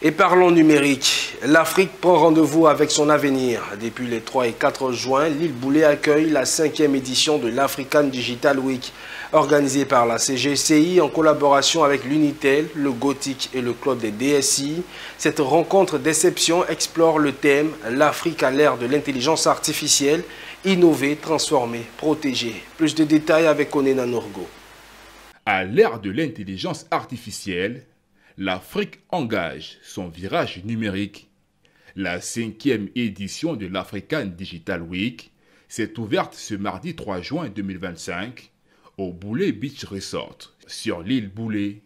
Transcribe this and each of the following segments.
Et parlons numérique. L'Afrique prend rendez-vous avec son avenir. Depuis les 3 et 4 juin, l'île Boulé accueille la 5e édition de l'African Digital Week, organisée par la CGCI en collaboration avec l'Unitel, le Gothic et le Club des DSI. Cette rencontre d'exception explore le thème « L'Afrique à l'ère de l'intelligence artificielle, innover, transformer, protéger ». Plus de détails avec Onena Norgo. À l'ère de l'intelligence artificielle, l'Afrique engage son virage numérique. La 5e édition de l'African Digital Week s'est ouverte ce mardi 3 juin 2025 au Boulé Beach Resort sur l'île Boulé.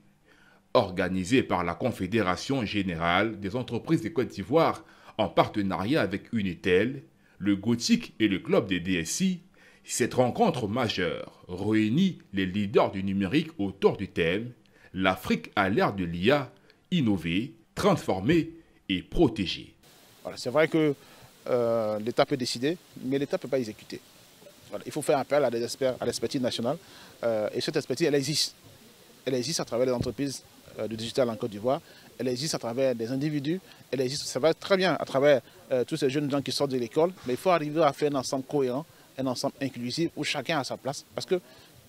Organisée par la Confédération générale des entreprises de Côte d'Ivoire en partenariat avec Unitel, le Gothic et le Club des DSI, cette rencontre majeure réunit les leaders du numérique autour du thème « L'Afrique à l'ère de l'IA, innover, transformer et protéger ». Voilà, c'est vrai que l'État peut décider, mais l'État ne peut pas exécuter. Voilà, il faut faire appel à des experts, à l'expertise nationale. Et cette expertise, elle existe. Elle existe à travers les entreprises du digital en Côte d'Ivoire. Elle existe à travers des individus. Elle existe, ça va très bien à travers tous ces jeunes gens qui sortent de l'école. Mais il faut arriver à faire un ensemble cohérent, un ensemble inclusif où chacun a sa place. Parce qu'il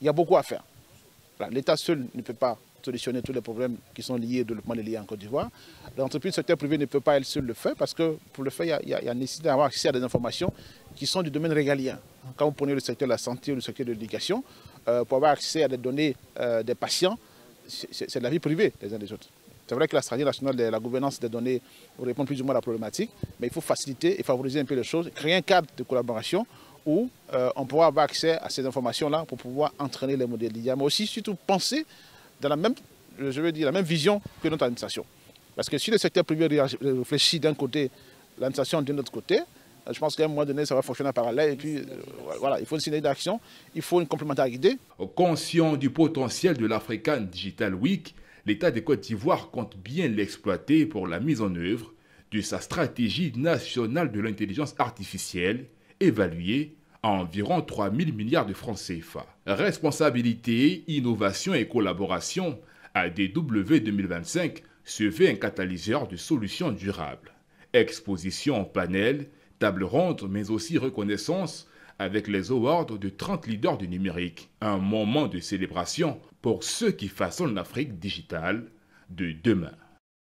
y a beaucoup à faire. Voilà, l'État seul ne peut pas solutionner tous les problèmes qui sont liés au développement de l'IA en Côte d'Ivoire. L'entreprise du secteur privé ne peut pas elle seule le faire parce que pour le faire, il y a nécessité d'avoir accès à des informations qui sont du domaine régalien. Quand vous prenez le secteur de la santé ou le secteur de l'éducation, pour avoir accès à des données des patients, c'est de la vie privée des uns des autres. C'est vrai que la stratégie nationale de la gouvernance des données répond plus ou moins à la problématique, mais il faut faciliter et favoriser un peu les choses, créer un cadre de collaboration où on pourra avoir accès à ces informations-là pour pouvoir entraîner les modèles d'IA, mais aussi surtout penser dans la même, la même vision que notre administration. Parce que si le secteur privé réfléchit d'un côté, l'administration d'un autre côté, je pense qu'à un moment donné, ça va fonctionner en parallèle. Et puis, voilà, il faut une synergie d'action, il faut une complémentarité. Conscient du potentiel de l'African Digital Week, l'État de Côte d'Ivoire compte bien l'exploiter pour la mise en œuvre de sa stratégie nationale de l'intelligence artificielle, évaluée à environ 3 000 milliards de francs CFA. Responsabilité, innovation et collaboration, ADW 2025 se veut un catalyseur de solutions durables. Exposition en panel, table ronde, mais aussi reconnaissance avec les awards de 30 leaders du numérique. Un moment de célébration pour ceux qui façonnent l'Afrique digitale de demain.